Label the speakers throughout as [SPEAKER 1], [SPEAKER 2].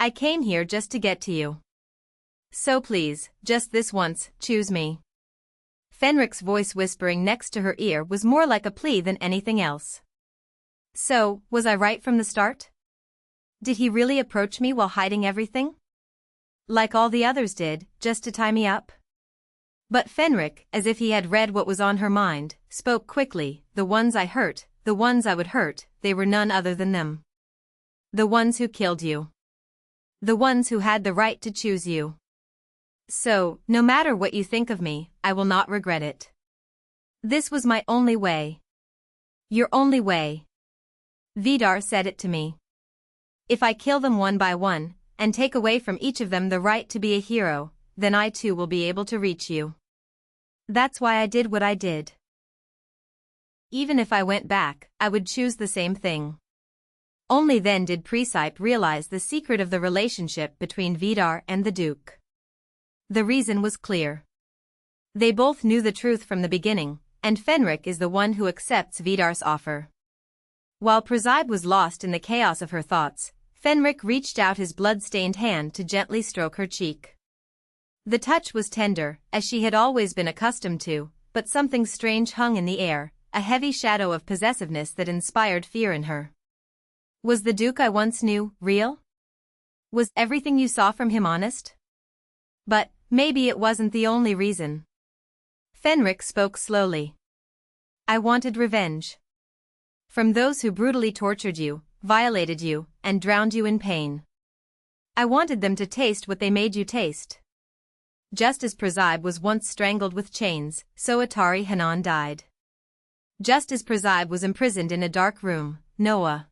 [SPEAKER 1] I came here just to get to you. So please, just this once, choose me. Fenric's voice whispering next to her ear was more like a plea than anything else. So, was I right from the start? Did he really approach me while hiding everything? Like all the others did, just to tie me up? But Fenric, as if he had read what was on her mind, spoke quickly. The ones I hurt, the ones I would hurt, they were none other than them. The ones who killed you. The ones who had the right to choose you. So, no matter what you think of me, I will not regret it. This was my only way. Your only way. Vidar said it to me. If I kill them one by one, and take away from each of them the right to be a hero, then I too will be able to reach you. That's why I did what I did. Even if I went back, I would choose the same thing. Only then did Presepe realize the secret of the relationship between Vidar and the Duke. The reason was clear. They both knew the truth from the beginning, and Fenric is the one who accepts Vidar's offer. While Presepe was lost in the chaos of her thoughts, Fenric reached out his blood-stained hand to gently stroke her cheek. The touch was tender, as she had always been accustomed to, but something strange hung in the air, a heavy shadow of possessiveness that inspired fear in her. Was the Duke I once knew real? Was everything you saw from him honest? But maybe it wasn't the only reason. Fenric spoke slowly. I wanted revenge. From those who brutally tortured you, violated you, and drowned you in pain. I wanted them to taste what they made you taste. Just as Presepe was once strangled with chains, so Atari Hanan died. Just as Presepe was imprisoned in a dark room, Noah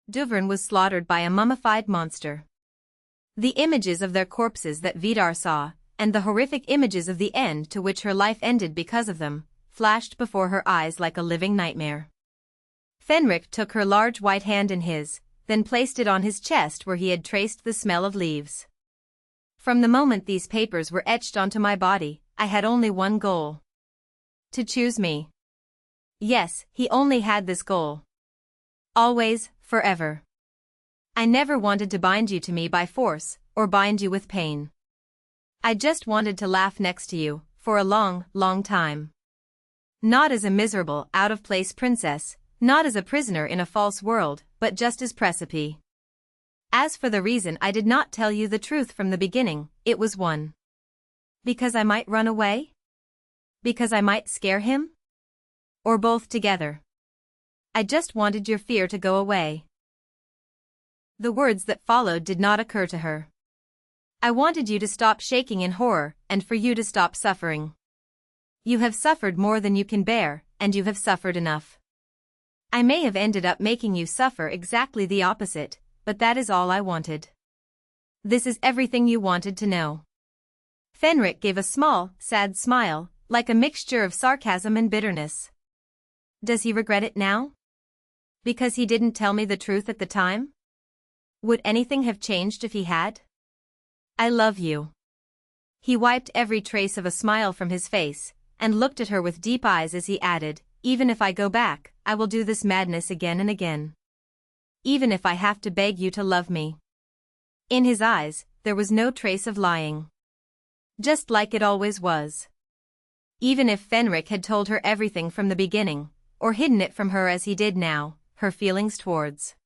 [SPEAKER 1] Duvern was slaughtered by a mummified monster. The images of their corpses that Vidar saw, and the horrific images of the end to which her life ended because of them, flashed before her eyes like a living nightmare. Fenric took her large white hand in his, then placed it on his chest where he had traced the smell of leaves. From the moment these papers were etched onto my body, I had only one goal. To choose me. Yes, he only had this goal. Always, forever. I never wanted to bind you to me by force, or bind you with pain. I just wanted to laugh next to you, for a long, long time. Not as a miserable, out-of-place princess, not as a prisoner in a false world, but just as Presepe. As for the reason I did not tell you the truth from the beginning, it was one. Because I might run away? Because I might scare him? Or both together? I just wanted your fear to go away. The words that followed did not occur to her. I wanted you to stop shaking in horror, and for you to stop suffering. You have suffered more than you can bear, and you have suffered enough. I may have ended up making you suffer exactly the opposite, but that is all I wanted. This is everything you wanted to know. Fenric gave a small, sad smile, like a mixture of sarcasm and bitterness. Does he regret it now? Because he didn't tell me the truth at the time? Would anything have changed if he had? I love you. He wiped every trace of a smile from his face, and looked at her with deep eyes as he added, even if I go back, I will do this madness again and again. Even if I have to beg you to love me. In his eyes, there was no trace of lying. Just like it always was. Even if Fenric had told her everything from the beginning, or hidden it from her as he did now, her feelings towards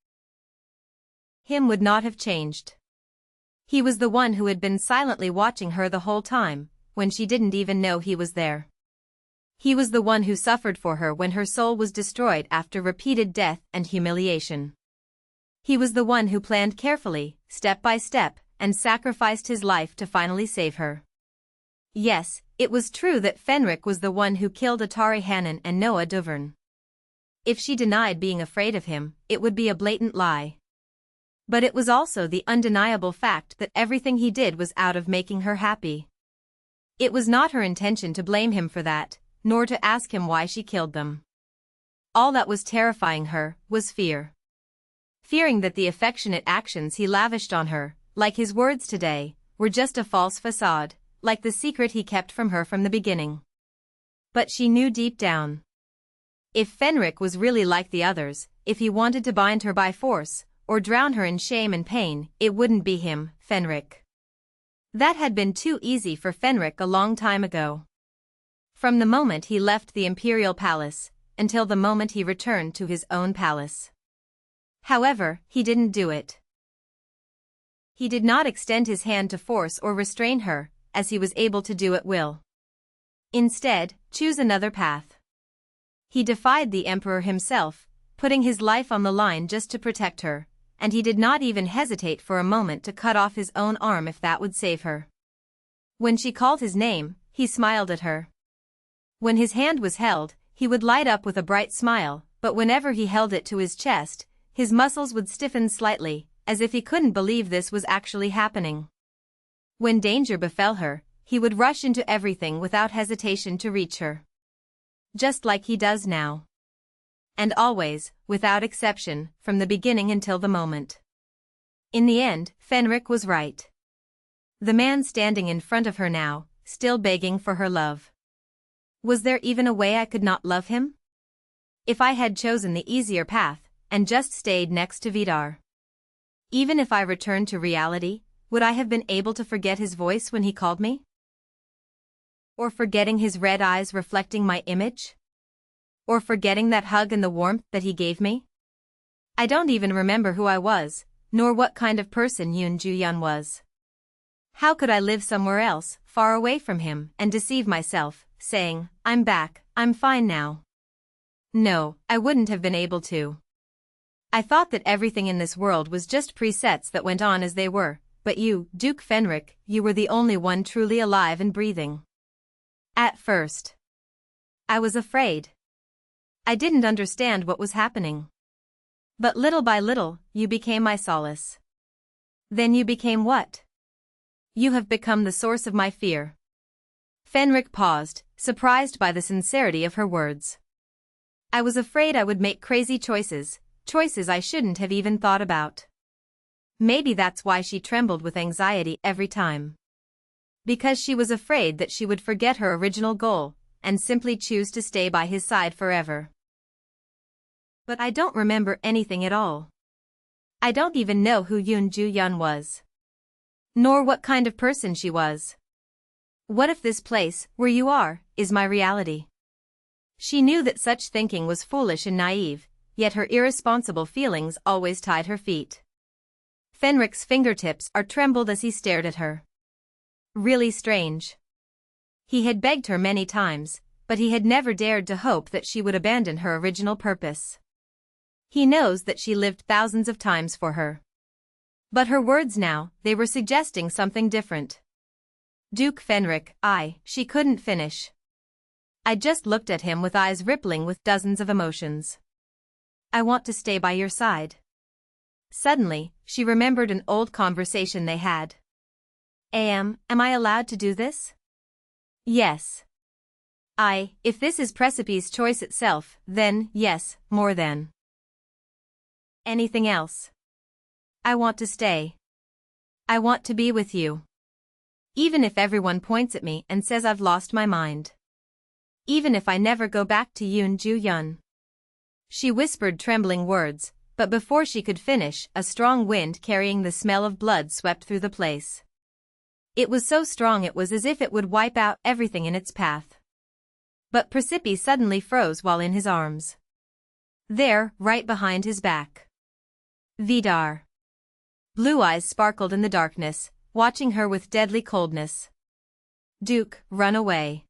[SPEAKER 1] him would not have changed. He was the one who had been silently watching her the whole time, when she didn't even know he was there. He was the one who suffered for her when her soul was destroyed after repeated death and humiliation. He was the one who planned carefully, step by step, and sacrificed his life to finally save her. Yes, it was true that Fenric was the one who killed Atari Hanan and Noah Duvern. If she denied being afraid of him, it would be a blatant lie. But it was also the undeniable fact that everything he did was out of making her happy. It was not her intention to blame him for that, nor to ask him why she killed them. All that was terrifying her was fear. Fearing that the affectionate actions he lavished on her, like his words today, were just a false facade, like the secret he kept from her from the beginning. But she knew deep down. If Fenric was really like the others, if he wanted to bind her by force, or drown her in shame and pain, it wouldn't be him, Fenric. That had been too easy for Fenric a long time ago. From the moment he left the imperial palace, until the moment he returned to his own palace. However, he didn't do it. He did not extend his hand to force or restrain her, as he was able to do at will. Instead, choose another path. He defied the emperor himself, putting his life on the line just to protect her, and he did not even hesitate for a moment to cut off his own arm if that would save her. When she called his name, he smiled at her. When his hand was held, he would light up with a bright smile, but whenever he held it to his chest, his muscles would stiffen slightly, as if he couldn't believe this was actually happening. When danger befell her, he would rush into everything without hesitation to reach her. Just like he does now. And always, without exception, from the beginning until the moment. In the end, Fenric was right. The man standing in front of her now, still begging for her love. Was there even a way I could not love him? If I had chosen the easier path, and just stayed next to Vidar. Even if I returned to reality, would I have been able to forget his voice when he called me? Or forgetting his red eyes reflecting my image? Or forgetting that hug and the warmth that he gave me? I don't even remember who I was, nor what kind of person Juyeon was. How could I live somewhere else, far away from him, and deceive myself, saying, I'm back, I'm fine now? No, I wouldn't have been able to. I thought that everything in this world was just presets that went on as they were, but you, Duke Fenric, you were the only one truly alive and breathing. At first, I was afraid. I didn't understand what was happening. But little by little, you became my solace. Then you became what? You have become the source of my fear. Fenric paused, surprised by the sincerity of her words. I was afraid I would make crazy choices I shouldn't have even thought about. Maybe that's why she trembled with anxiety every time. Because she was afraid that she would forget her original goal, and simply choose to stay by his side forever. But I don't remember anything at all. I don't even know who Juyeon was. Nor what kind of person she was. What if this place, where you are, is my reality? She knew that such thinking was foolish and naive, yet her irresponsible feelings always tied her feet. Fenric's fingertips trembled as he stared at her. Really strange. He had begged her many times, but he had never dared to hope that she would abandon her original purpose. He knows that she lived thousands of times for her. But her words now, they were suggesting something different. Duke Fenric, she couldn't finish. I just looked at him with eyes rippling with dozens of emotions. I want to stay by your side. Suddenly, she remembered an old conversation they had. Am I allowed to do this? Yes. If this is Precipice's choice itself, then, yes, more than. Anything else? I want to stay. I want to be with you. Even if everyone points at me and says I've lost my mind. Even if I never go back to Juyeon. She whispered trembling words, but before she could finish, a strong wind carrying the smell of blood swept through the place. It was so strong it was as if it would wipe out everything in its path. But Presepe suddenly froze while in his arms. There, right behind his back. Vidar. Blue eyes sparkled in the darkness, watching her with deadly coldness. Duke, run away.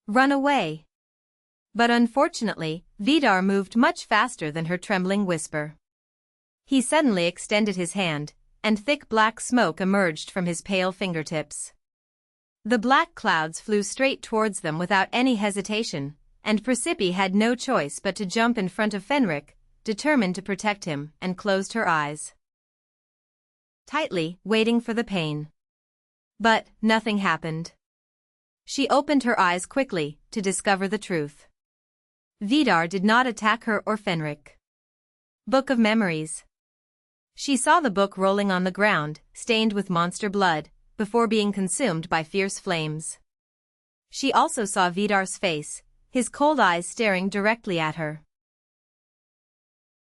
[SPEAKER 1] Run away. But unfortunately, Vidar moved much faster than her trembling whisper. He suddenly extended his hand, and thick black smoke emerged from his pale fingertips. The black clouds flew straight towards them without any hesitation, and Presepe had no choice but to jump in front of Fenric, determined to protect him, and closed her eyes tightly, waiting for the pain. But nothing happened. She opened her eyes quickly, to discover the truth. Vidar did not attack her or Fenric. Book of Memories. She saw the book rolling on the ground, stained with monster blood, before being consumed by fierce flames. She also saw Vidar's face, his cold eyes staring directly at her.